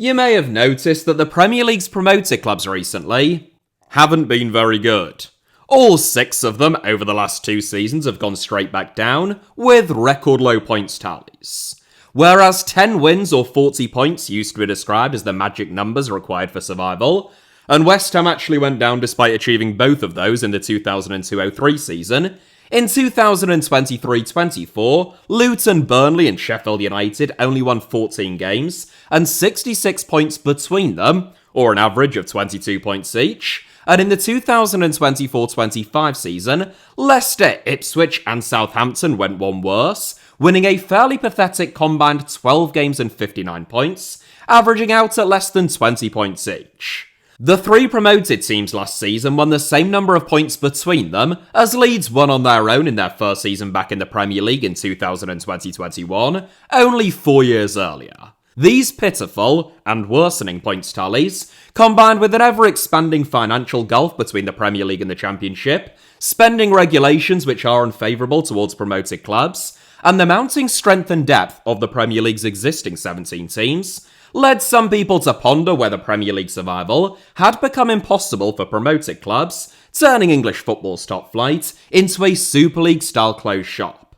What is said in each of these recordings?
You may have noticed that the Premier League's promoted clubs recently haven't been very good. All 6 of them over the last 2 seasons have gone straight back down with record low points tallies. Whereas 10 wins or 40 points used to be described as the magic numbers required for survival, and West Ham actually went down despite achieving both of those in the 2002-03 season, in 2023-24, Luton, Burnley and Sheffield United only won 14 games and 66 points between them, or an average of 22 points each. And in the 2024-25 season, Leicester, Ipswich and Southampton went one worse, winning a fairly pathetic combined 12 games and 59 points, averaging out at less than 20 points each. The 3 promoted teams last season won the same number of points between them as Leeds won on their own in their first season back in the Premier League in 2020-21, only 4 years earlier. These pitiful and worsening points tallies, combined with an ever-expanding financial gulf between the Premier League and the Championship, spending regulations which are unfavourable towards promoted clubs, and the mounting strength and depth of the Premier League's existing 17 teams, led some people to ponder whether Premier League survival had become impossible for promoted clubs, turning English football's top flight into a Super League-style closed shop.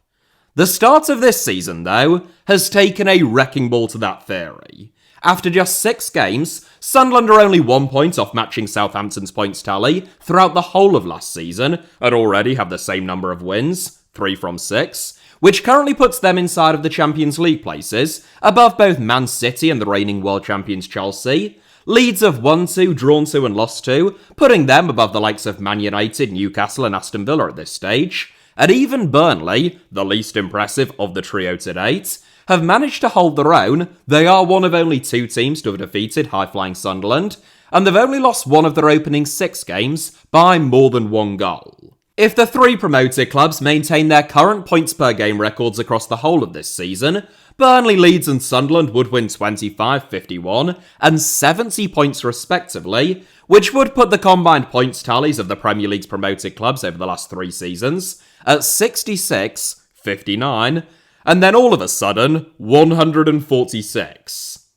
The start of this season, though, has taken a wrecking ball to that theory. After just 6 games, Sunderland are only 1 point off matching Southampton's points tally throughout the whole of last season, and already have the same number of wins, 3 from 6, which currently puts them inside of the Champions League places, above both Man City and the reigning world champions Chelsea. Leeds have won 2, drawn 2 and lost 2, putting them above the likes of Man United, Newcastle and Aston Villa at this stage. And even Burnley, the least impressive of the trio to date, have managed to hold their own. They are one of only 2 teams to have defeated high-flying Sunderland, and they've only lost one of their opening 6 games by more than 1 goal. If the 3 promoted clubs maintain their current points per game records across the whole of this season, Burnley, Leeds and Sunderland would win 25, 51 and 70 points respectively, which would put the combined points tallies of the Premier League's promoted clubs over the last 3 seasons at 66, 59, and then all of a sudden, 146.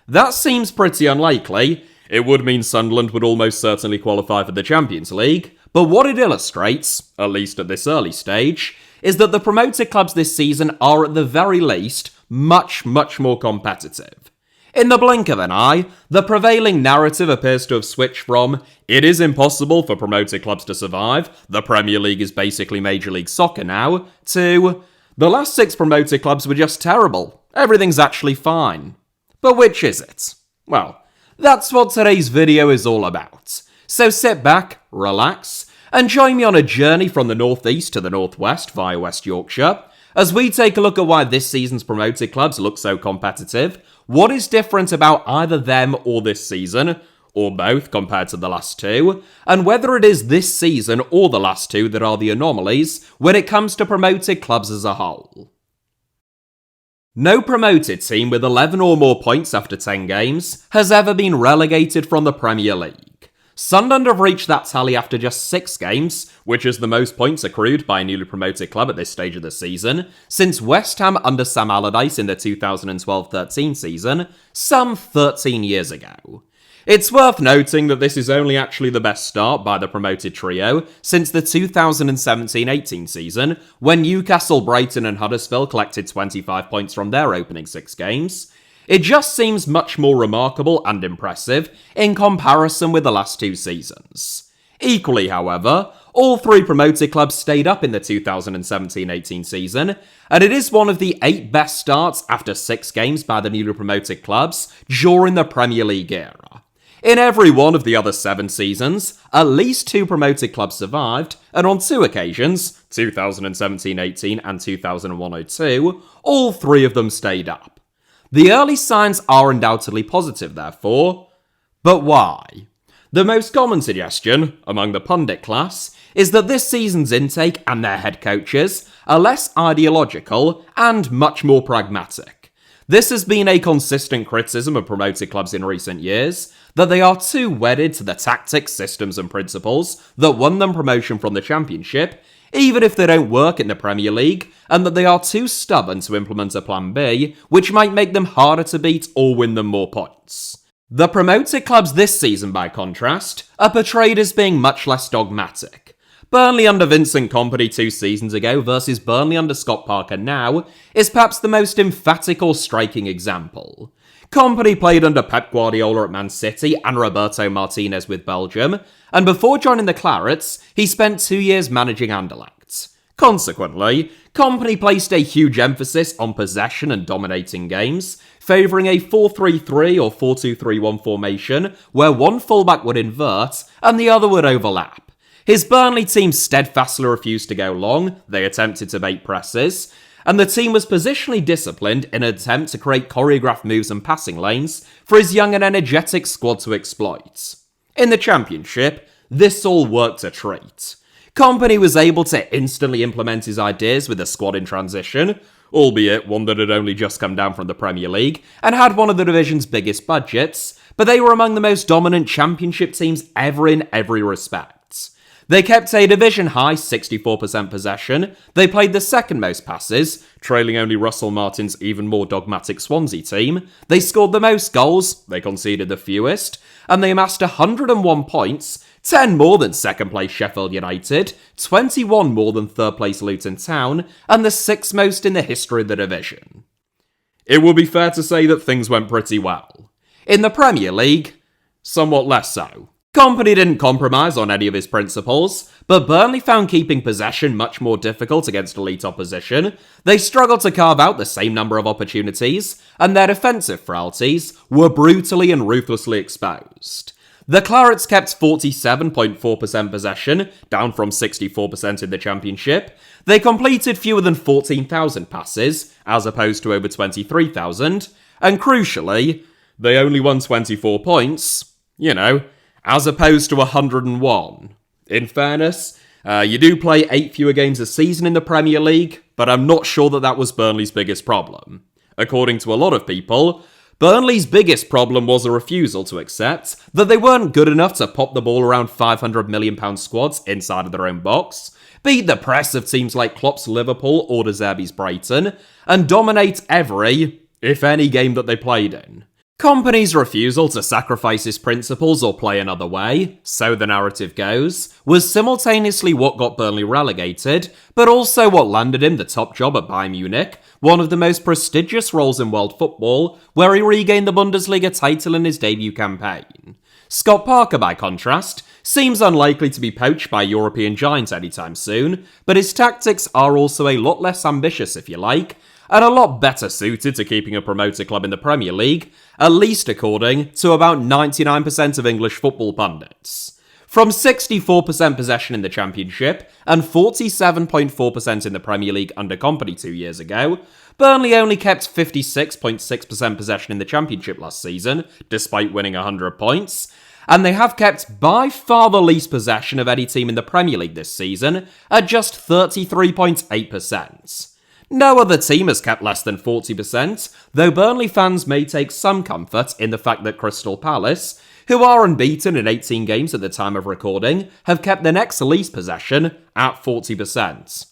That seems pretty unlikely. It would mean Sunderland would almost certainly qualify for the Champions League, but what it illustrates, at least at this early stage, is that the promoted clubs this season are at the very least much more competitive. In the blink of an eye, the prevailing narrative appears to have switched from "it is impossible for promoted clubs to survive, the Premier League is basically Major League Soccer now," to "the last 6 promoted clubs were just terrible, everything's actually fine." But which is it? Well, that's what today's video is all about. So sit back, relax, and join me on a journey from the northeast to the northwest via West Yorkshire, as we take a look at why this season's promoted clubs look so competitive, what is different about either them or this season, or both compared to the last 2, and whether it is this season or the last 2 that are the anomalies when it comes to promoted clubs as a whole. No promoted team with 11 or more points after 10 games has ever been relegated from the Premier League. Sunderland have reached that tally after just 6 games, which is the most points accrued by a newly promoted club at this stage of the season, since West Ham under Sam Allardyce in the 2012-13 season, some 13 years ago. It's worth noting that this is only actually the best start by the promoted trio since the 2017-18 season, when Newcastle, Brighton and Huddersfield collected 25 points from their opening 6 games. It just seems much more remarkable and impressive in comparison with the last 2 seasons. Equally, however, all 3 promoted clubs stayed up in the 2017-18 season, and it is one of the 8 best starts after 6 games by the newly promoted clubs during the Premier League era. In every one of the other 7 seasons, at least 2 promoted clubs survived, and on 2 occasions, 2017-18 and 2001-02, all 3 of them stayed up. The early signs are undoubtedly positive, therefore, but why? The most common suggestion among the pundit class is that this season's intake and their head coaches are less ideological and much more pragmatic. This has been a consistent criticism of promoted clubs in recent years, that they are too wedded to the tactics, systems and principles that won them promotion from the Championship, even if they don't work in the Premier League, and that they are too stubborn to implement a plan B, which might make them harder to beat or win them more points. The promoted clubs this season, by contrast, are portrayed as being much less dogmatic. Burnley under Vincent Kompany 2 seasons ago versus Burnley under Scott Parker now is perhaps the most emphatic or striking example. Kompany played under Pep Guardiola at Man City and Roberto Martinez with Belgium, and before joining the Clarets, he spent 2 years managing Anderlecht. Consequently, Kompany placed a huge emphasis on possession and dominating games, favouring a 4-3-3 or 4-2-3-1 formation where one fullback would invert and the other would overlap. His Burnley team steadfastly refused to go long, they attempted to make presses, and the team was positionally disciplined in an attempt to create choreographed moves and passing lanes for his young and energetic squad to exploit. In the Championship, this all worked a treat. Kompany was able to instantly implement his ideas with the squad in transition, albeit one that had only just come down from the Premier League and had one of the division's biggest budgets, but they were among the most dominant Championship teams ever in every respect. They kept a division-high 64% possession, they played the second most passes, trailing only Russell Martin's even more dogmatic Swansea team, they scored the most goals, they conceded the fewest, and they amassed 101 points, 10 more than second-place Sheffield United, 21 more than third-place Luton Town, and the 6th most in the history of the division. It would be fair to say that things went pretty well. In the Premier League, somewhat less so. Kompany didn't compromise on any of his principles, but Burnley found keeping possession much more difficult against elite opposition, they struggled to carve out the same number of opportunities, and their defensive frailties were brutally and ruthlessly exposed. The Clarets kept 47.4% possession, down from 64% in the Championship. They completed fewer than 14,000 passes, as opposed to over 23,000, and crucially, they only won 24 points, as opposed to 101. In fairness, you do play 8 fewer games a season in the Premier League, but I'm not sure that was Burnley's biggest problem. According to a lot of people, Burnley's biggest problem was a refusal to accept that they weren't good enough to pop the ball around £500 million squads inside of their own box, beat the press of teams like Klopp's Liverpool or De Zerbi's Brighton, and dominate every, if any, game that they played in. Kompany's refusal to sacrifice his principles or play another way, so the narrative goes, was simultaneously what got Burnley relegated, but also what landed him the top job at Bayern Munich, one of the most prestigious roles in world football, where he regained the Bundesliga title in his debut campaign. Scott Parker, by contrast, seems unlikely to be poached by European giants anytime soon, but his tactics are also a lot less ambitious, if you like, and a lot better suited to keeping a promoted club in the Premier League, at least according to about 99% of English football pundits. From 64% possession in the Championship and 47.4% in the Premier League under Kompany 2 years ago, Burnley only kept 56.6% possession in the Championship last season, despite winning 100 points, and they have kept by far the least possession of any team in the Premier League this season, at just 33.8%. No other team has kept less than 40%, though Burnley fans may take some comfort in the fact that Crystal Palace, who are unbeaten in 18 games at the time of recording, have kept the next least possession at 40%.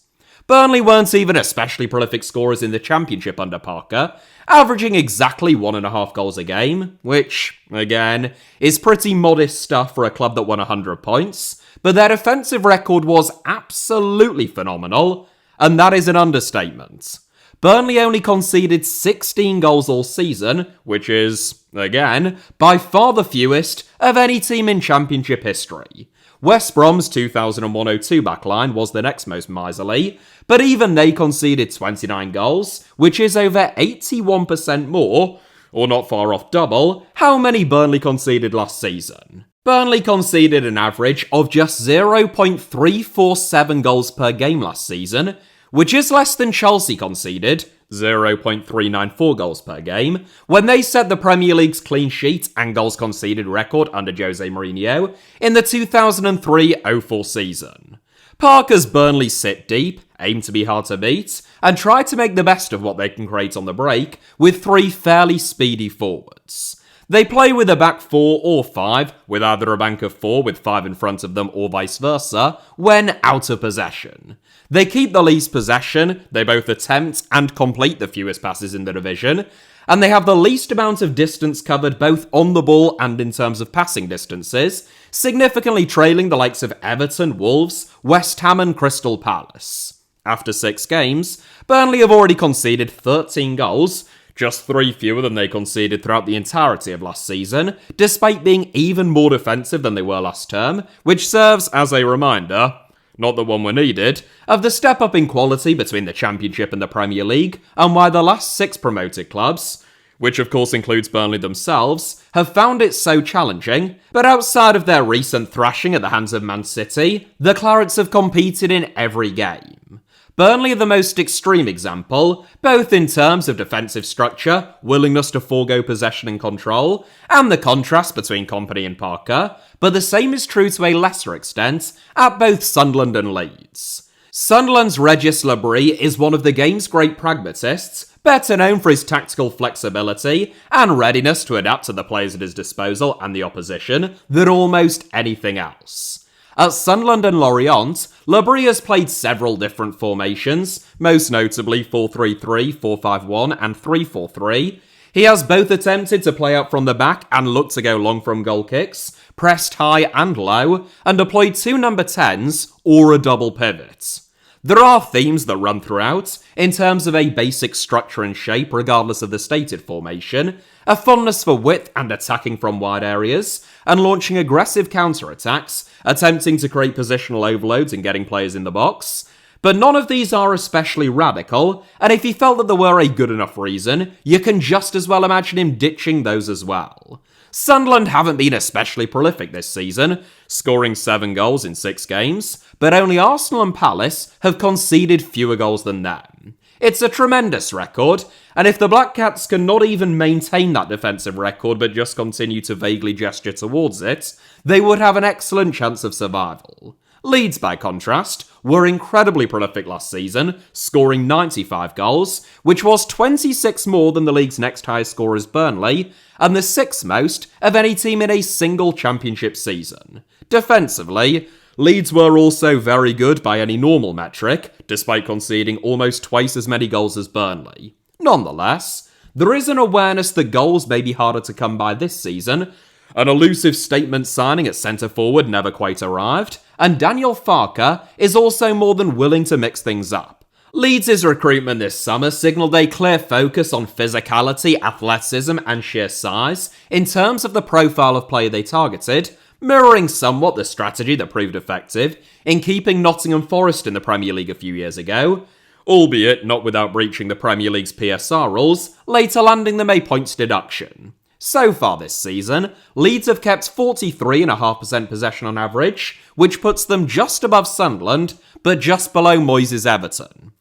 Burnley weren't even especially prolific scorers in the Championship under Parker, averaging exactly 1.5 goals a game, which, again, is pretty modest stuff for a club that won 100 points, but their defensive record was absolutely phenomenal, and that is an understatement. Burnley only conceded 16 goals all season, which is, again, by far the fewest of any team in Championship history. West Brom's 2001-02 backline was the next most miserly, but even they conceded 29 goals, which is over 81% more, or not far off double, how many Burnley conceded last season. Burnley conceded an average of just 0.347 goals per game last season, which is less than Chelsea conceded, 0.394 goals per game, when they set the Premier League's clean sheet and goals conceded record under Jose Mourinho in the 2003-04 season. Parker's Burnley sit deep, aim to be hard to beat, and try to make the best of what they can create on the break with 3 fairly speedy forwards. They play with a back 4 or 5, with either a bank of 4 with 5 in front of them or vice versa, when out of possession. They keep the least possession, they both attempt and complete the fewest passes in the division, and they have the least amount of distance covered both on the ball and in terms of passing distances, significantly trailing the likes of Everton, Wolves, West Ham and Crystal Palace. After 6 games, Burnley have already conceded 13 goals, just 3 fewer than they conceded throughout the entirety of last season, despite being even more defensive than they were last term, which serves as a reminder, not that one were needed, of the step up in quality between the Championship and the Premier League, and why the last 6 promoted clubs, which of course includes Burnley themselves, have found it so challenging. But outside of their recent thrashing at the hands of Man City, the Clarets have competed in every game. Burnley are the most extreme example, both in terms of defensive structure, willingness to forego possession and control, and the contrast between Kompany and Parker, but the same is true to a lesser extent at both Sunderland and Leeds. Sunderland's Regis Labrie is one of the game's great pragmatists, better known for his tactical flexibility and readiness to adapt to the players at his disposal and the opposition than almost anything else. At Sunderland and Lorient, Labrie has played several different formations, most notably 4-3-3, 4-5-1 and 3-4-3. He has both attempted to play out from the back and look to go long from goal kicks, pressed high and low, and deployed 2 number 10s or a double pivot. There are themes that run throughout, in terms of a basic structure and shape regardless of the stated formation, a fondness for width and attacking from wide areas, and launching aggressive counter-attacks, attempting to create positional overloads and getting players in the box. But none of these are especially radical, and if he felt that there were a good enough reason, you can just as well imagine him ditching those as well. Sunderland haven't been especially prolific this season, scoring 7 goals in 6 games, but only Arsenal and Palace have conceded fewer goals than them. It's a tremendous record, and if the Black Cats cannot even maintain that defensive record but just continue to vaguely gesture towards it, they would have an excellent chance of survival. Leeds, by contrast, were incredibly prolific last season, scoring 95 goals, which was 26 more than the league's next highest scorers Burnley, and the 6th most of any team in a single championship season. Defensively, Leeds were also very good by any normal metric, despite conceding almost twice as many goals as Burnley. Nonetheless, there is an awareness that goals may be harder to come by this season. An elusive statement signing at centre-forward never quite arrived, and Daniel Farke is also more than willing to mix things up. Leeds' recruitment this summer signalled a clear focus on physicality, athleticism and sheer size in terms of the profile of player they targeted, mirroring somewhat the strategy that proved effective in keeping Nottingham Forest in the Premier League a few years ago, albeit not without breaching the Premier League's PSR rules, later landing them a points deduction. So far this season, Leeds have kept 43.5% possession on average, which puts them just above Sunderland, but just below Moyes' Everton.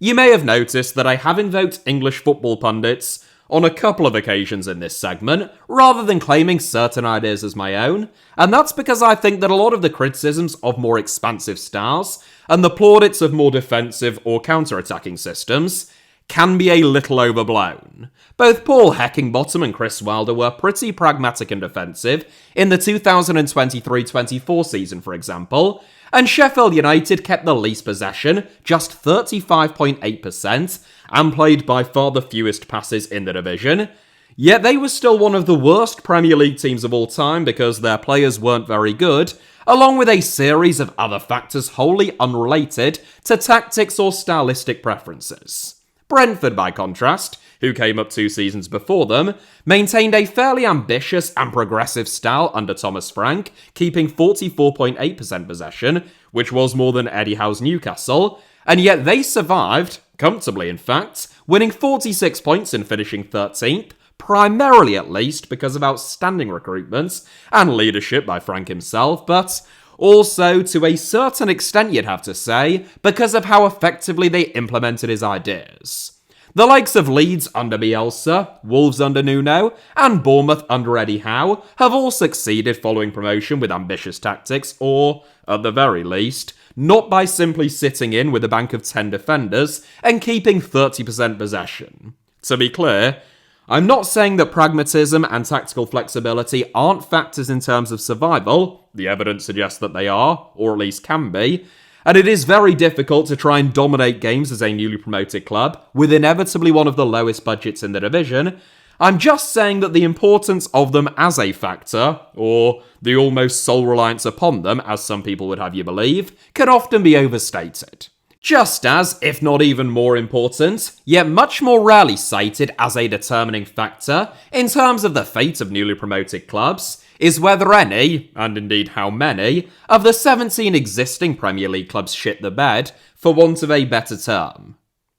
You may have noticed that I have invoked English football pundits on a couple of occasions in this segment, rather than claiming certain ideas as my own, and that's because I think that a lot of the criticisms of more expansive styles, and the plaudits of more defensive or counter-attacking systems, can be a little overblown. Both Paul Heckingbottom and Chris Wilder were pretty pragmatic and defensive in the 2023-24 season, for example, and Sheffield United kept the least possession, just 35.8%, and played by far the fewest passes in the division. Yet they were still one of the worst Premier League teams of all time because their players weren't very good, along with a series of other factors wholly unrelated to tactics or stylistic preferences. Brentford, by contrast, who came up 2 seasons before them, maintained a fairly ambitious and progressive style under Thomas Frank, keeping 44.8% possession, which was more than Eddie Howe's Newcastle, and yet they survived, comfortably in fact, winning 46 points and finishing 13th, primarily at least because of outstanding recruitment and leadership by Frank himself, but also to a certain extent you'd have to say, because of how effectively they implemented his ideas. The likes of Leeds under Bielsa, Wolves under Nuno, and Bournemouth under Eddie Howe have all succeeded following promotion with ambitious tactics, or, at the very least, not by simply sitting in with a bank of 10 defenders and keeping 30% possession. To be clear, I'm not saying that pragmatism and tactical flexibility aren't factors in terms of survival. The evidence suggests that they are, or at least can be, and it is very difficult to try and dominate games as a newly promoted club, with inevitably one of the lowest budgets in the division. I'm just saying that the importance of them as a factor, or the almost sole reliance upon them, as some people would have you believe, can often be overstated. Just as, if not even more important, yet much more rarely cited as a determining factor in terms of the fate of newly promoted clubs, is whether any, and indeed how many, of the 17 existing Premier League clubs shit the bed, for want of a better term.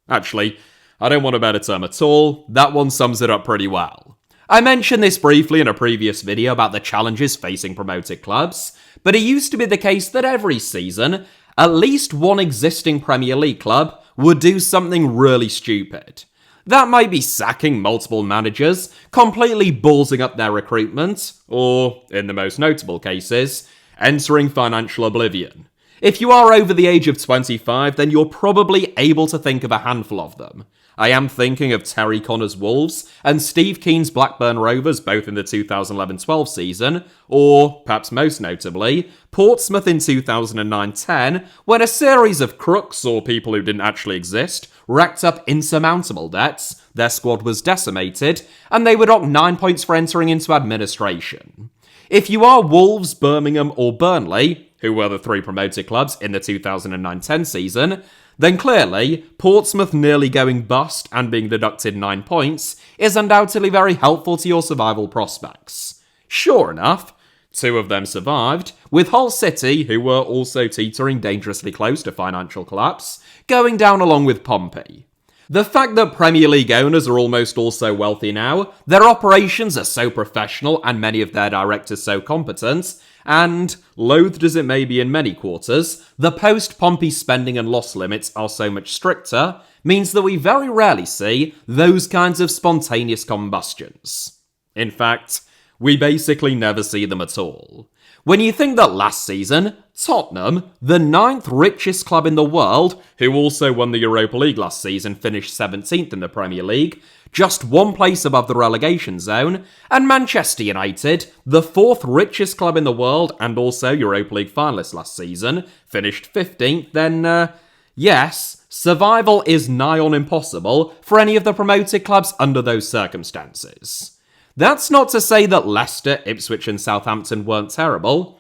Actually, I don't want a better term at all, that one sums it up pretty well. I mentioned this briefly in a previous video about the challenges facing promoted clubs, but it used to be the case that every season, at least one existing Premier League club would do something really stupid. That might be sacking multiple managers, completely ballsing up their recruitment, or, in the most notable cases, entering financial oblivion. If you are over the age of 25, then you're probably able to think of a handful of them. I am thinking of Terry Connor's Wolves and Steve Kean's Blackburn Rovers both in the 2011-12 season, or, perhaps most notably, Portsmouth in 2009-10, when a series of crooks, or people who didn't actually exist, racked up insurmountable debts, their squad was decimated, and they were docked 9 points for entering into administration. If you are Wolves, Birmingham, or Burnley, who were the three promoted clubs in the 2009-10 season, then clearly, Portsmouth nearly going bust and being deducted 9 points is undoubtedly very helpful to your survival prospects. Sure enough, 2 of them survived, with Hull City, who were also teetering dangerously close to financial collapse, going down along with Pompey. The fact that Premier League owners are almost all so wealthy now, their operations are so professional and many of their directors so competent, and, loathed as it may be in many quarters, the post-Pompey spending and loss limits are so much stricter, means that we very rarely see those kinds of spontaneous combustions. In fact, we basically never see them at all. When you think that last season, Tottenham, the 9th richest club in the world, who also won the Europa League last season, finished 17th in the Premier League, just 1 place above the relegation zone, and Manchester United, the 4th richest club in the world and also Europa League finalists last season, finished 15th, then, yes, survival is nigh on impossible for any of the promoted clubs under those circumstances. That's not to say that Leicester, Ipswich and Southampton weren't terrible.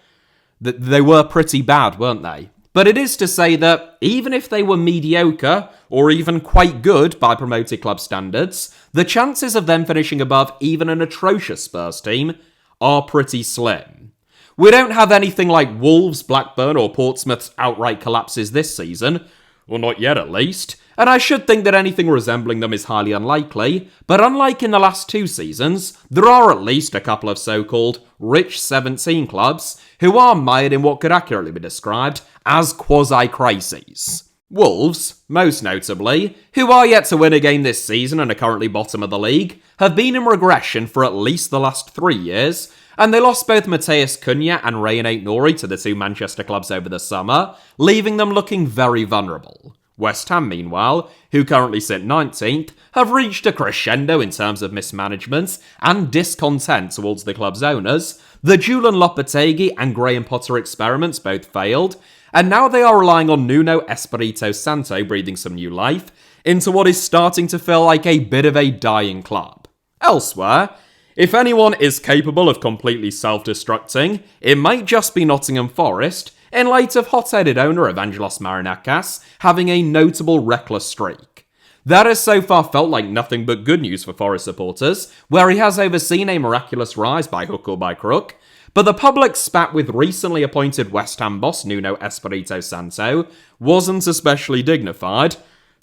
They were pretty bad, weren't they? But it is to say that even if they were mediocre, or even quite good by promoted club standards, the chances of them finishing above even an atrocious Spurs team are pretty slim. We don't have anything like Wolves, Blackburn or Portsmouth's outright collapses this season, or not yet at least, and I should think that anything resembling them is highly unlikely, but unlike in the last 2 seasons, there are at least a couple of so-called rich 17 clubs who are mired in what could accurately be described as quasi-crises. Wolves, most notably, who are yet to win a game this season and are currently bottom of the league, have been in regression for at least the last 3 years, and they lost both Mateus Cunha and Rayan Aït-Nouri to the 2 Manchester clubs over the summer, leaving them looking very vulnerable. West Ham, meanwhile, who currently sit 19th, have reached a crescendo in terms of mismanagement and discontent towards the club's owners. The Julian Lopetegui and Graham Potter experiments both failed, and now they are relying on Nuno Espirito Santo breathing some new life into what is starting to feel like a bit of a dying club. Elsewhere, if anyone is capable of completely self-destructing, it might just be Nottingham Forest, in light of hot-headed owner Evangelos Marinakis having a notable reckless streak. That has so far felt like nothing but good news for Forest supporters, where he has overseen a miraculous rise by hook or by crook, but the public spat with recently appointed West Ham boss Nuno Espirito Santo wasn't especially dignified,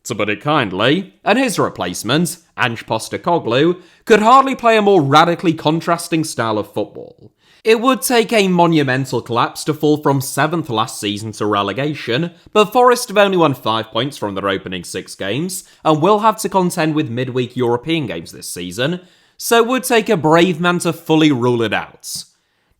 to put it kindly, and his replacement, Ange Postecoglou, could hardly play a more radically contrasting style of football. It would take a monumental collapse to fall from 7th last season to relegation, but Forest have only won 5 points from their opening 6 games, and will have to contend with midweek European games this season, so it would take a brave man to fully rule it out.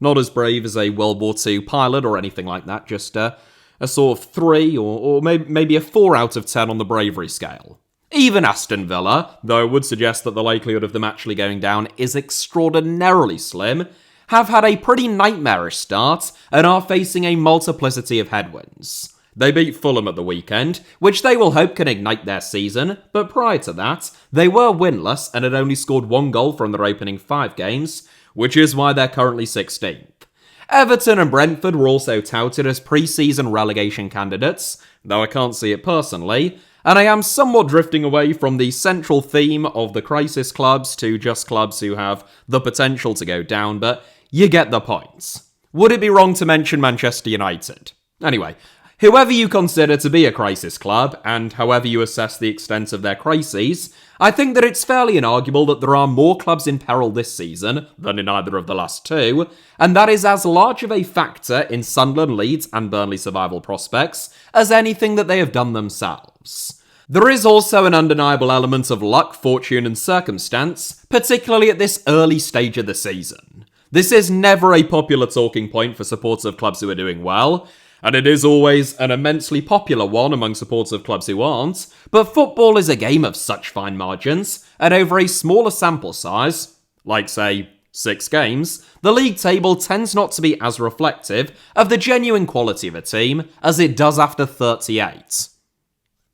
Not as brave as a World War II pilot or anything like that, just a sort of 3 or maybe a 4 out of 10 on the bravery scale. Even Aston Villa, though I would suggest that the likelihood of them actually going down is extraordinarily slim, have had a pretty nightmarish start and are facing a multiplicity of headwinds. They beat Fulham at the weekend, which they will hope can ignite their season, but prior to that, they were winless and had only scored 1 goal from their opening 5 games, which is why they're currently 16th. Everton and Brentford were also touted as pre-season relegation candidates, though I can't see it personally, and I am somewhat drifting away from the central theme of the crisis clubs to just clubs who have the potential to go down, but you get the point. Would it be wrong to mention Manchester United? Anyway, whoever you consider to be a crisis club, and however you assess the extent of their crises, I think that it's fairly inarguable that there are more clubs in peril this season than in either of the last 2, and that is as large of a factor in Sunderland, Leeds and Burnley survival prospects as anything that they have done themselves. There is also an undeniable element of luck, fortune and circumstance, particularly at this early stage of the season. This is never a popular talking point for supporters of clubs who are doing well, and it is always an immensely popular one among supporters of clubs who aren't, but football is a game of such fine margins, and over a smaller sample size, like say 6 games, the league table tends not to be as reflective of the genuine quality of a team as it does after 38.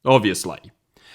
Obviously.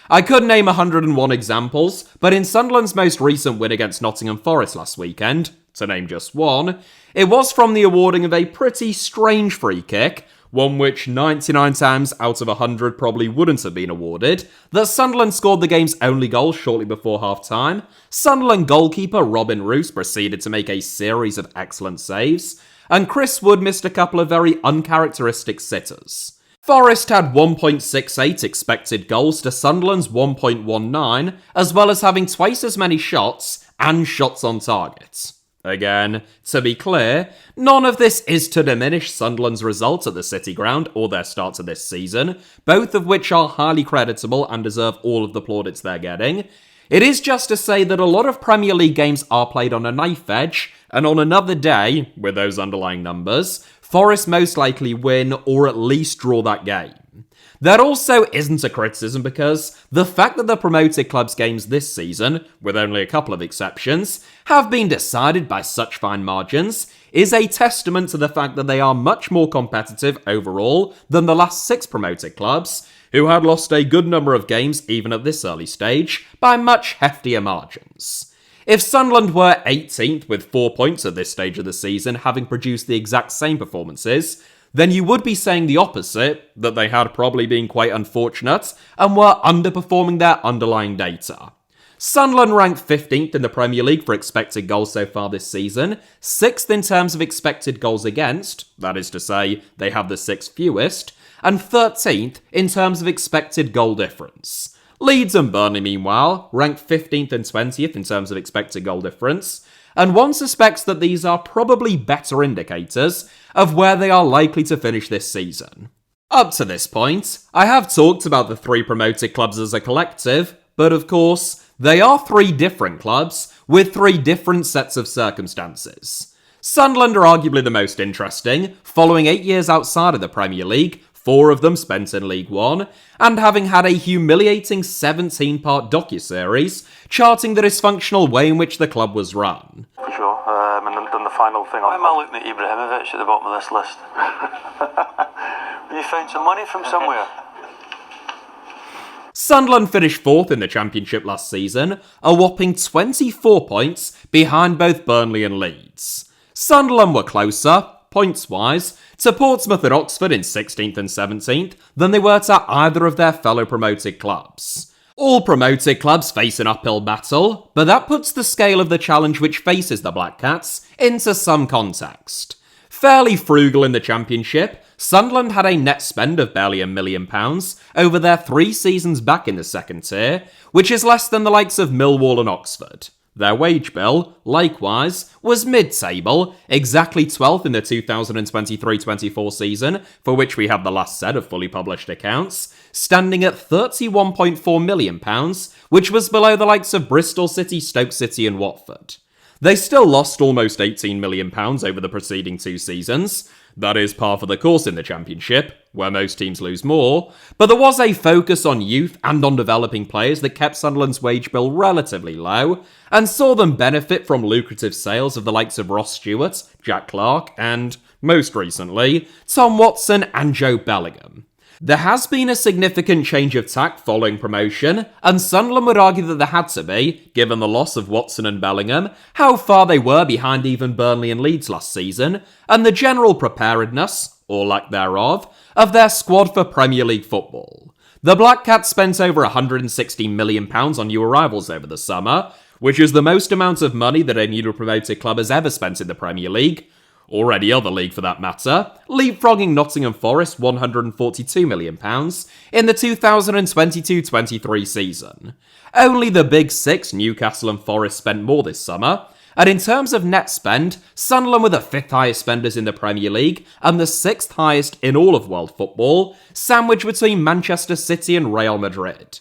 I could name 101 examples, but in Sunderland's most recent win against Nottingham Forest last weekend, to name just one, it was from the awarding of a pretty strange free kick, one which 99 times out of 100 probably wouldn't have been awarded, that Sunderland scored the game's only goal shortly before half-time. Sunderland goalkeeper Robin Roos proceeded to make a series of excellent saves, and Chris Wood missed a couple of very uncharacteristic sitters. Forest had 1.68 expected goals to Sunderland's 1.19, as well as having twice as many shots and shots on target. Again, to be clear, none of this is to diminish Sunderland's results at the City Ground or their start to this season, both of which are highly creditable and deserve all of the plaudits they're getting. It is just to say that a lot of Premier League games are played on a knife edge, and on another day, with those underlying numbers, Forest most likely win or at least draw that game. That also isn't a criticism because the fact that the promoted club's games this season, with only a couple of exceptions, have been decided by such fine margins is a testament to the fact that they are much more competitive overall than the last 6 promoted clubs, who had lost a good number of games even at this early stage by much heftier margins. If Sunderland were 18th with 4 points at this stage of the season, having produced the exact same performances, then you would be saying the opposite, that they had probably been quite unfortunate and were underperforming their underlying data. Sunderland ranked 15th in the Premier League for expected goals so far this season, 6th in terms of expected goals against, that is to say, they have the 6th fewest, and 13th in terms of expected goal difference. Leeds and Burnley, meanwhile, ranked 15th and 20th in terms of expected goal difference, and one suspects that these are probably better indicators of where they are likely to finish this season. Up to this point, I have talked about the 3 promoted clubs as a collective, but of course, they are 3 different clubs with 3 different sets of circumstances. Sunderland are arguably the most interesting, following 8 years outside of the Premier League, 4 of them spent in League One, and having had a humiliating 17-part docuseries charting the dysfunctional way in which the club was run. For sure, and then the final thing Why am I looking at Ibrahimovic at the bottom of this list? You found some money from somewhere? Sunderland finished 4th in the Championship last season, a whopping 24 points behind both Burnley and Leeds. Sunderland were closer, points-wise, to Portsmouth and Oxford in 16th and 17th than they were to either of their fellow promoted clubs. All promoted clubs face an uphill battle, but that puts the scale of the challenge which faces the Black Cats into some context. Fairly frugal in the Championship, Sunderland had a net spend of barely £1 million over their 3 seasons back in the second tier, which is less than the likes of Millwall and Oxford. Their wage bill, likewise, was mid-table, exactly 12th in the 2023-24 season, for which we have the last set of fully published accounts, standing at £31.4 million, which was below the likes of Bristol City, Stoke City and Watford. They still lost almost £18 million over the preceding 2 seasons. That is par for the course in the Championship, where most teams lose more, but there was a focus on youth and on developing players that kept Sunderland's wage bill relatively low, and saw them benefit from lucrative sales of the likes of Ross Stewart, Jack Clarke, and, most recently, Tom Watson and Joe Bellingham. There has been a significant change of tack following promotion, and Sunderland would argue that there had to be, given the loss of Watson and Bellingham, how far they were behind even Burnley and Leeds last season, and the general preparedness, or lack thereof, of their squad for Premier League football. The Black Cats spent over £160 million on new arrivals over the summer, which is the most amount of money that a newly promoted club has ever spent in the Premier League, or any other league for that matter, leapfrogging Nottingham Forest £142 million in the 2022-23 season. Only the Big Six, Newcastle and Forest, spent more this summer, and in terms of net spend, Sunderland were the 5th highest spenders in the Premier League and the 6th highest in all of world football, sandwiched between Manchester City and Real Madrid.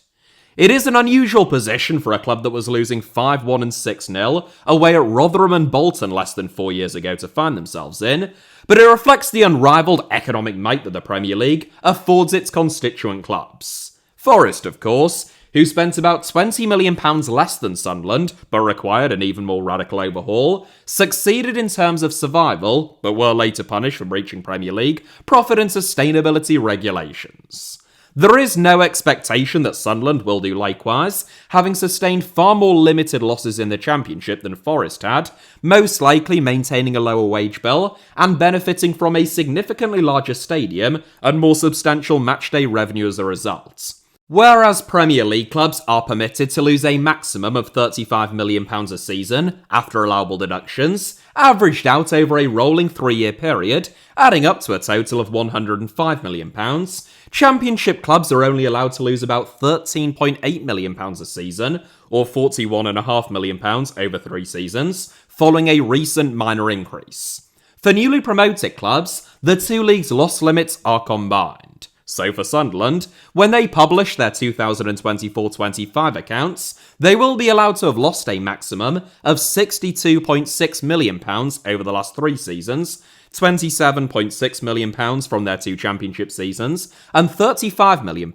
It is an unusual position for a club that was losing 5-1 and 6-0 away at Rotherham and Bolton less than 4 years ago to find themselves in, but it reflects the unrivaled economic might that the Premier League affords its constituent clubs. Forest, of course, who spent about £20 million less than Sunderland, but required an even more radical overhaul, succeeded in terms of survival, but were later punished for breaching Premier League profit and sustainability regulations. There is no expectation that Sunderland will do likewise, having sustained far more limited losses in the Championship than Forest had, most likely maintaining a lower wage bill and benefiting from a significantly larger stadium and more substantial matchday revenue as a result. Whereas Premier League clubs are permitted to lose a maximum of £35 million a season after allowable deductions, averaged out over a rolling 3-year period, adding up to a total of £105 million, Championship clubs are only allowed to lose about £13.8 million a season, or £41.5 million over 3 seasons, following a recent minor increase. For newly promoted clubs, the two leagues' loss limits are combined. So for Sunderland, when they publish their 2024-25 accounts, they will be allowed to have lost a maximum of £62.6 million over the last 3 seasons, £27.6 million from their 2 championship seasons, and £35 million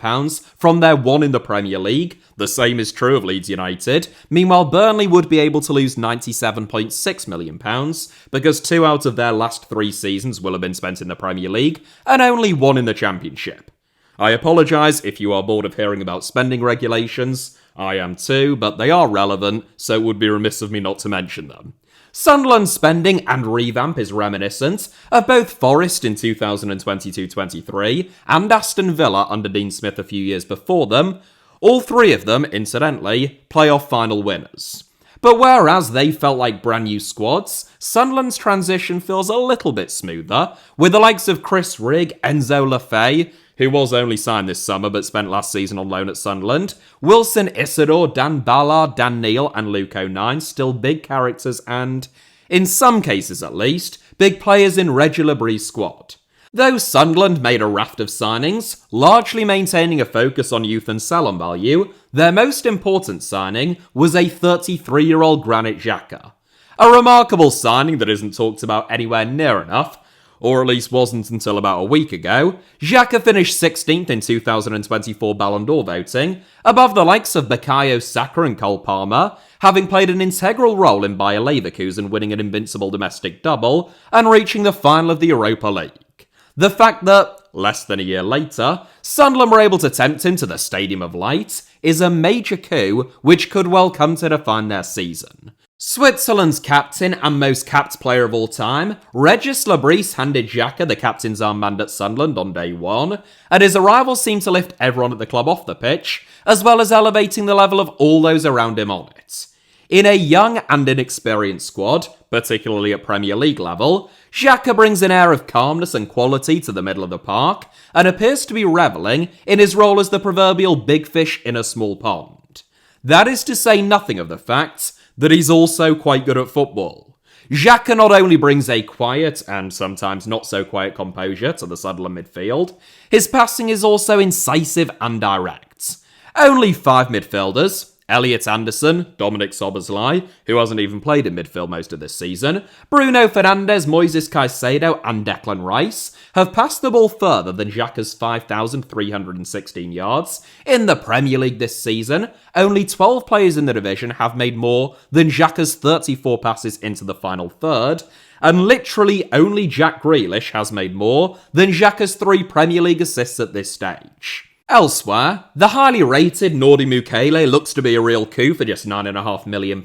from their 1 in the Premier League. The same is true of Leeds United. Meanwhile, Burnley would be able to lose £97.6 million because 2 out of their last 3 seasons will have been spent in the Premier League, and only 1 in the Championship. I apologise if you are bored of hearing about spending regulations. I am too, but they are relevant, so it would be remiss of me not to mention them. Sunderland's spending and revamp is reminiscent of both Forest in 2022-23 and Aston Villa under Dean Smith a few years before them, all 3 of them, incidentally, playoff final winners. But whereas they felt like brand new squads, Sunderland's transition feels a little bit smoother, with the likes of Chris Rigg, Enzo Lafay, who was only signed this summer but spent last season on loan at Sunderland, Wilson Isidore, Dan Ballard, Dan Neil and Luke O'Nien still big characters and, in some cases at least, big players in Reggie Labree's squad. Though Sunderland made a raft of signings, largely maintaining a focus on youth and sell-on value, their most important signing was a 33-year-old Granit Xhaka. A remarkable signing that isn't talked about anywhere near enough, or at least wasn't until about a week ago. Xhaka finished 16th in 2024 Ballon d'Or voting, above the likes of Bukayo Saka and Cole Palmer, having played an integral role in Bayer Leverkusen winning an invincible domestic double and reaching the final of the Europa League. The fact that, less than a year later, Sunderland were able to tempt him to the Stadium of Light is a major coup which could well come to define their season. Switzerland's captain and most capped player of all time, Regis Labrie handed Xhaka the captain's armband at Sunderland on day 1, and his arrival seemed to lift everyone at the club off the pitch, as well as elevating the level of all those around him on it. In a young and inexperienced squad, particularly at Premier League level, Xhaka brings an air of calmness and quality to the middle of the park, and appears to be revelling in his role as the proverbial big fish in a small pond. That is to say nothing of the fact that he's also quite good at football. Xhaka not only brings a quiet and sometimes not so quiet composure to the Sunderland midfield, his passing is also incisive and direct. Only 5 midfielders, Elliot Anderson, Dominic Szoboszlai, who hasn't even played in midfield most of this season, Bruno Fernandes, Moises Caicedo and Declan Rice have passed the ball further than Xhaka's 5,316 yards. In the Premier League this season, only 12 players in the division have made more than Xhaka's 34 passes into the final third, and literally only Jack Grealish has made more than Xhaka's 3 Premier League assists at this stage. Elsewhere, the highly rated Nordi Mukele looks to be a real coup for just £9.5 million,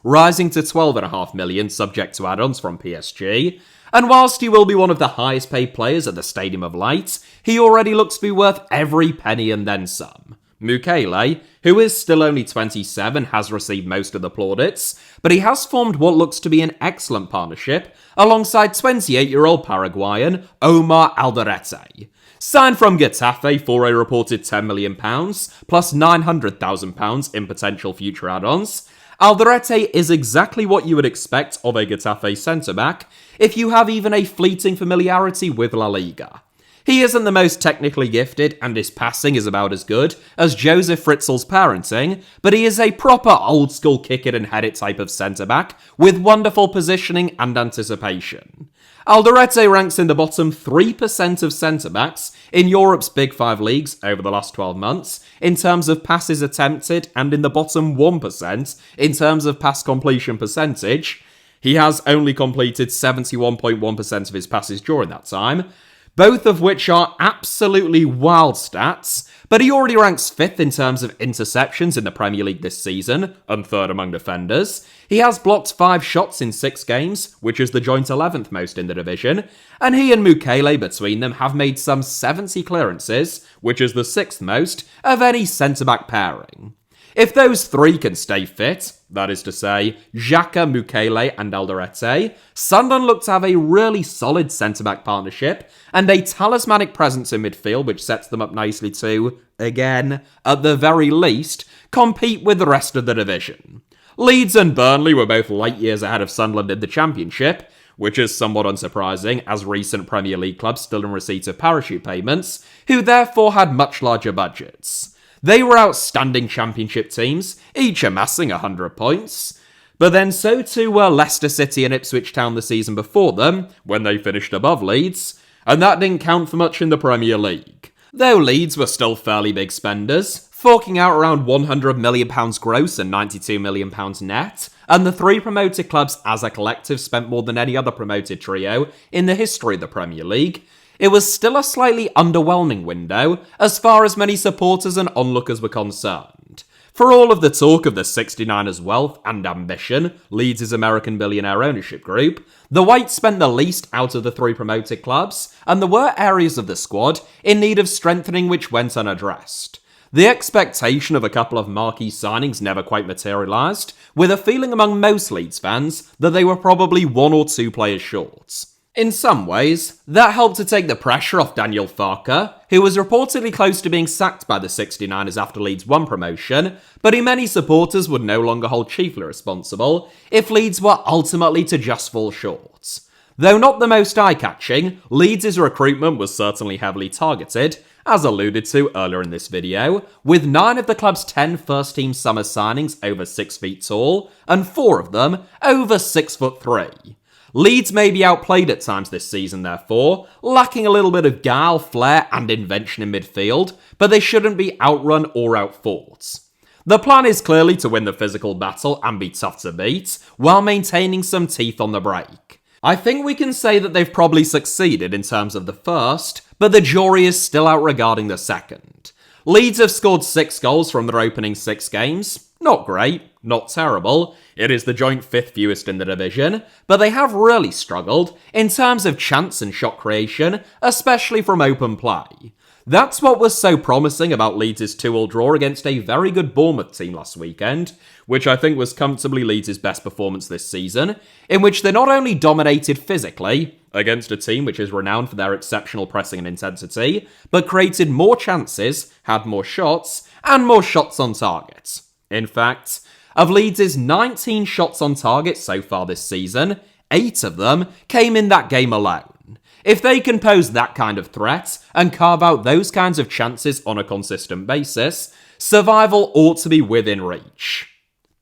rising to £12.5 million subject to add-ons from PSG. And whilst he will be one of the highest paid players at the Stadium of Light, he already looks to be worth every penny and then some. Mukele, who is still only 27, has received most of the plaudits, but he has formed what looks to be an excellent partnership alongside 28-year-old Paraguayan Omar Alderete. Signed from Getafe for a reported £10 million, plus £900,000 in potential future add-ons, Alderete is exactly what you would expect of a Getafe centre-back if you have even a fleeting familiarity with La Liga. He isn't the most technically gifted, and his passing is about as good as Joseph Fritzl's parenting, but he is a proper old-school kick-it-and-head-it type of centre-back with wonderful positioning and anticipation. Alderete ranks in the bottom 3% of centre-backs in Europe's Big 5 leagues over the last 12 months in terms of passes attempted and in the bottom 1% in terms of pass completion percentage. He has only completed 71.1% of his passes during that time, both of which are absolutely wild stats, but he already ranks 5th in terms of interceptions in the Premier League this season, and 3rd among defenders. He has blocked 5 shots in 6 games, which is the joint 11th most in the division, and he and Mukele between them have made some 70 clearances, which is the 6th most of any centre-back pairing. If those 3 can stay fit, that is to say, Xhaka, Mukele and Alderete, Sunderland look to have a really solid centre-back partnership and a talismanic presence in midfield which sets them up nicely to, again, at the very least, compete with the rest of the division. Leeds and Burnley were both light years ahead of Sunderland in the Championship, which is somewhat unsurprising as recent Premier League clubs still in receipt of parachute payments, who therefore had much larger budgets. They were outstanding Championship teams, each amassing 100 points. But then so too were Leicester City and Ipswich Town the season before them, when they finished above Leeds, and that didn't count for much in the Premier League. Though Leeds were still fairly big spenders, forking out around £100 million gross and £92 million net, and the 3 promoted clubs as a collective spent more than any other promoted trio in the history of the Premier League, it was still a slightly underwhelming window as far as many supporters and onlookers were concerned. For all of the talk of the 69ers' wealth and ambition, Leeds' American billionaire ownership group, the Whites spent the least out of the 3 promoted clubs, and there were areas of the squad in need of strengthening which went unaddressed. The expectation of a couple of marquee signings never quite materialised, with a feeling among most Leeds fans that they were probably 1 or 2 players short. In some ways, that helped to take the pressure off Daniel Farke, who was reportedly close to being sacked by the 69ers after Leeds won promotion, but who many supporters would no longer hold chiefly responsible if Leeds were ultimately to just fall short. Though not the most eye-catching, Leeds' recruitment was certainly heavily targeted, as alluded to earlier in this video, with 9 of the club's 10 first-team summer signings over 6 feet tall, and 4 of them over 6'3". Leeds may be outplayed at times this season, therefore, lacking a little bit of guile, flair, and invention in midfield, but they shouldn't be outrun or outfought. The plan is clearly to win the physical battle and be tough to beat, while maintaining some teeth on the break. I think we can say that they've probably succeeded in terms of the first, but the jury is still out regarding the second. Leeds have scored 6 goals from their opening 6 games. Not great, not terrible. It is the joint 5th fewest in the division, but they have really struggled in terms of chance and shot creation, especially from open play. That's what was so promising about Leeds' 2-2 draw against a very good Bournemouth team last weekend, which I think was comfortably Leeds' best performance this season, in which they not only dominated physically, against a team which is renowned for their exceptional pressing and intensity, but created more chances, had more shots, and more shots on target. In fact, of Leeds' 19 shots on target so far this season, 8 of them came in that game alone. If they can pose that kind of threat and carve out those kinds of chances on a consistent basis, survival ought to be within reach.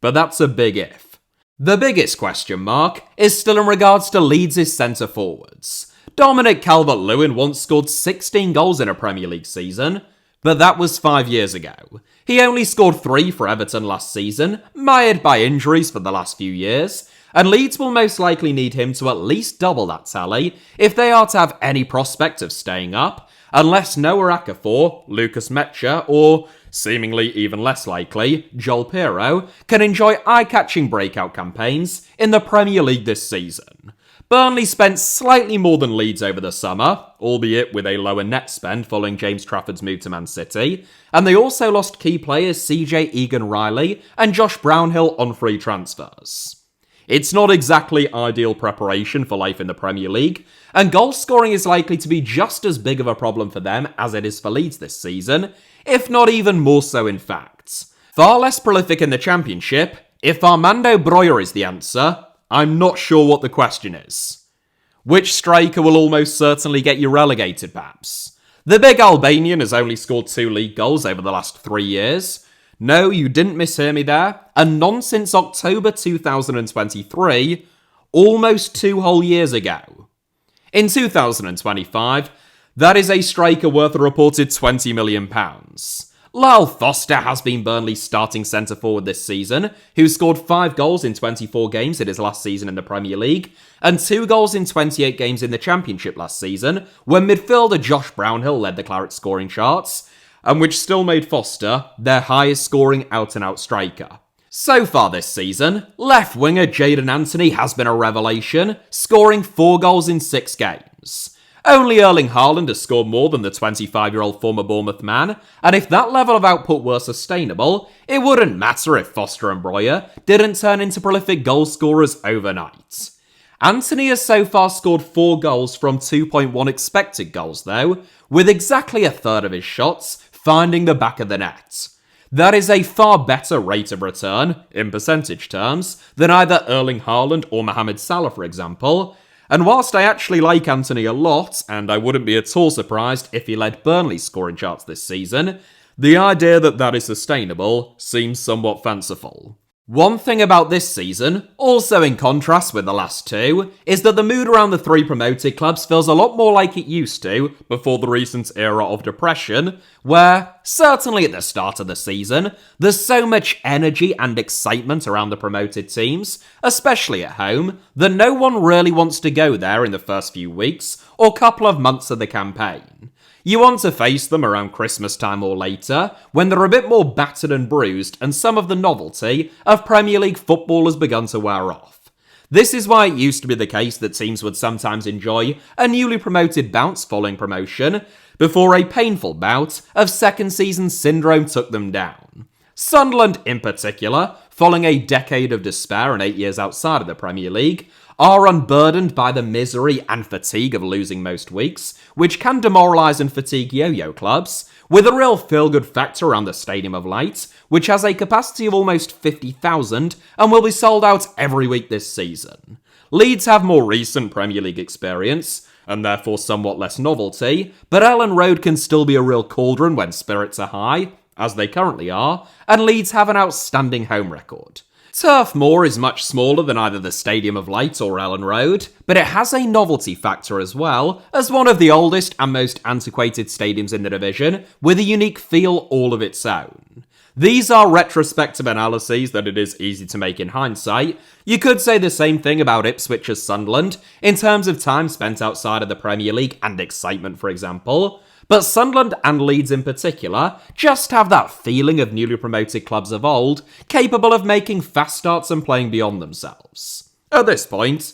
But that's a big if. The biggest question mark is still in regards to Leeds' centre forwards. Dominic Calvert-Lewin once scored 16 goals in a Premier League season, but that was 5 years ago. He only scored 3 for Everton last season, mired by injuries for the last few years, and Leeds will most likely need him to at least double that tally if they are to have any prospect of staying up, unless Noah Okafor, Lucas Mecha, or, seemingly even less likely, Joel Pirro, can enjoy eye-catching breakout campaigns in the Premier League this season. Burnley spent slightly more than Leeds over the summer, albeit with a lower net spend following James Trafford's move to Man City, and they also lost key players CJ Egan-Riley and Josh Brownhill on free transfers. It's not exactly ideal preparation for life in the Premier League, and goal scoring is likely to be just as big of a problem for them as it is for Leeds this season, if not even more so in fact. Far less prolific in the Championship, if Armando Broja is the answer, I'm not sure what the question is. Which striker will almost certainly get you relegated, perhaps? The big Albanian has only scored 2 league goals over the last 3 years. No, you didn't mishear me there. And none since October 2023, almost 2 whole years ago. In 2025, that is a striker worth a reported £20 million. Lyle Foster has been Burnley's starting centre-forward this season, who scored 5 goals in 24 games in his last season in the Premier League, and 2 goals in 28 games in the Championship last season, when midfielder Josh Brownhill led the Claret scoring charts, and which still made Foster their highest scoring out-and-out striker. So far this season, left winger Jadon Anthony has been a revelation, scoring 4 goals in 6 games. Only Erling Haaland has scored more than the 25-year-old former Bournemouth man, and if that level of output were sustainable, it wouldn't matter if Foster and Broja didn't turn into prolific goal scorers overnight. Anthony has so far scored 4 goals from 2.1 expected goals though, with exactly a third of his shots finding the back of the net. That is a far better rate of return, in percentage terms, than either Erling Haaland or Mohamed Salah for example. And whilst I actually like Anthony a lot, and I wouldn't be at all surprised if he led Burnley's scoring charts this season, the idea that that is sustainable seems somewhat fanciful. One thing about this season, also in contrast with the last 2, is that the mood around the 3 promoted clubs feels a lot more like it used to before the recent era of depression, where, certainly at the start of the season, there's so much energy and excitement around the promoted teams, especially at home, that no one really wants to go there in the first few weeks or couple of months of the campaign. You want to face them around Christmas time or later, when they're a bit more battered and bruised and some of the novelty of Premier League football has begun to wear off. This is why it used to be the case that teams would sometimes enjoy a newly promoted bounce following promotion, before a painful bout of second season syndrome took them down. Sunderland in particular, following a decade of despair and 8 years outside of the Premier League, are unburdened by the misery and fatigue of losing most weeks, which can demoralise and fatigue yo-yo clubs, with a real feel-good factor around the Stadium of Light, which has a capacity of almost 50,000 and will be sold out every week this season. Leeds have more recent Premier League experience, and therefore somewhat less novelty, but Ellen Road can still be a real cauldron when spirits are high, as they currently are, and Leeds have an outstanding home record. Turf Moor is much smaller than either the Stadium of Light or Ellen Road, but it has a novelty factor as well, as one of the oldest and most antiquated stadiums in the division, with a unique feel all of its own. These are retrospective analyses that it is easy to make in hindsight. You could say the same thing about Ipswich as Sunderland, in terms of time spent outside of the Premier League and excitement, for example. But Sunderland and Leeds in particular just have that feeling of newly promoted clubs of old, capable of making fast starts and playing beyond themselves. At this point,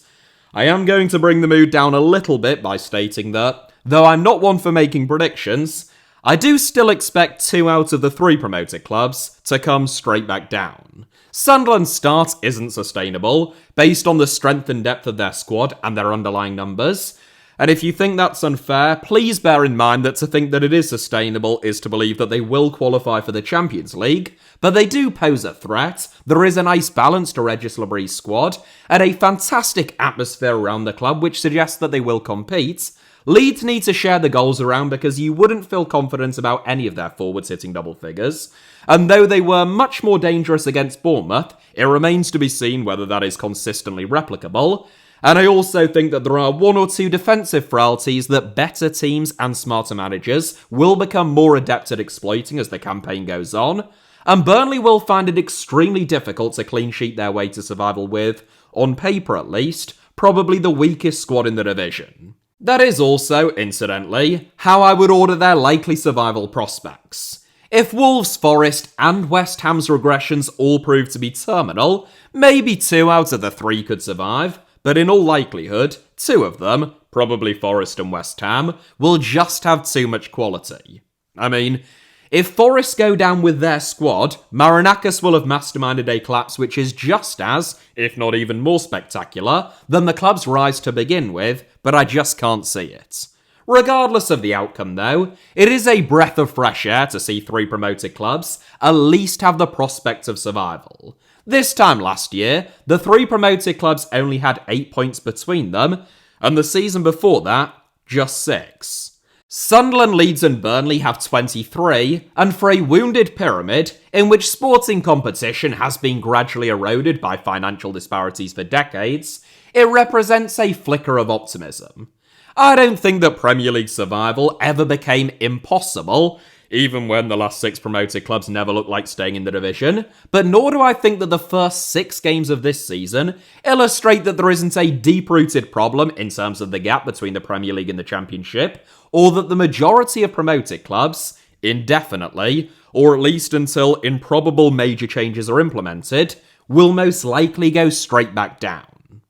I am going to bring the mood down a little bit by stating that, though I'm not one for making predictions, I do still expect 2 out of the 3 promoted clubs to come straight back down. Sunderland's start isn't sustainable, based on the strength and depth of their squad and their underlying numbers, And if you think that's unfair, please bear in mind that to think that it is sustainable is to believe that they will qualify for the Champions League, but they do pose a threat. There is a nice balance to Regis Labre's squad, and a fantastic atmosphere around the club which suggests that they will compete. Leeds need to share the goals around because you wouldn't feel confident about any of their forwards hitting double figures. And though they were much more dangerous against Bournemouth, it remains to be seen whether that is consistently replicable. And I also think that there are one or two defensive frailties that better teams and smarter managers will become more adept at exploiting as the campaign goes on. And Burnley will find it extremely difficult to clean sheet their way to survival with, on paper at least, probably the weakest squad in the division. That is also, incidentally, how I would order their likely survival prospects. If Wolves, Forest, and West Ham's regressions all prove to be terminal, maybe 2 out of the 3 could survive, but in all likelihood, 2 of them, probably Forest and West Ham, will just have too much quality. I mean, if Forest go down with their squad, Marinakis will have masterminded a collapse which is just as, if not even more spectacular, than the club's rise to begin with, but I just can't see it. Regardless of the outcome though, it is a breath of fresh air to see 3 promoted clubs at least have the prospect of survival. This time last year, the 3 promoted clubs only had 8 points between them, and the season before that, just 6. Sunderland, Leeds and Burnley have 23, and for a wounded pyramid, in which sporting competition has been gradually eroded by financial disparities for decades, it represents a flicker of optimism. I don't think that Premier League survival ever became impossible, even when the last 6 promoted clubs never looked like staying in the division, but nor do I think that the first 6 games of this season illustrate that there isn't a deep-rooted problem in terms of the gap between the Premier League and the Championship, or that the majority of promoted clubs, indefinitely, or at least until improbable major changes are implemented, will most likely go straight back down.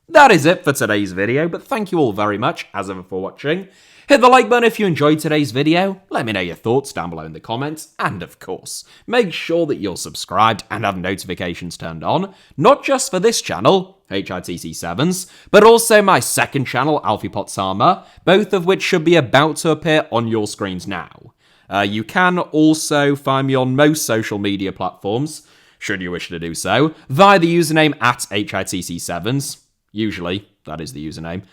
That is it for today's video, but thank you all very much, as ever, for watching. Hit the like button if you enjoyed today's video, let me know your thoughts down below in the comments, and of course, make sure that you're subscribed and have notifications turned on, not just for this channel, HITC Sevens, but also my second channel, Alfie Potts Armour, both of which should be about to appear on your screens now. You can also find me on most social media platforms, should you wish to do so, via the username at HITC Sevens. Usually, that is the username.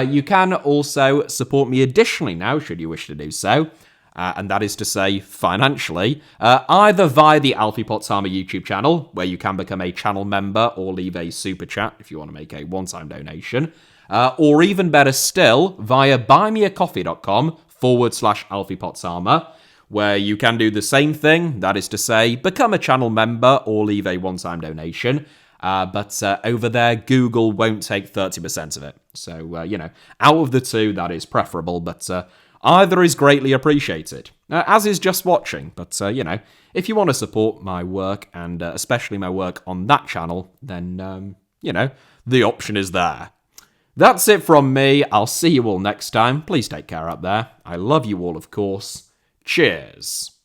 You can also support me additionally now, should you wish to do so, and that is to say, financially, either via the Alfie Potts Armour YouTube channel, where you can become a channel member or leave a super chat if you want to make a one-time donation, or even better still, via buymeacoffee.com/Alfie Potts Armour, where you can do the same thing, that is to say, become a channel member or leave a one-time donation. But over there, Google won't take 30% of it. So, out of the 2, that is preferable, but either is greatly appreciated, as is just watching. But, if you want to support my work, and especially my work on that channel, then, the option is there. That's it from me. I'll see you all next time. Please take care out there. I love you all, of course. Cheers.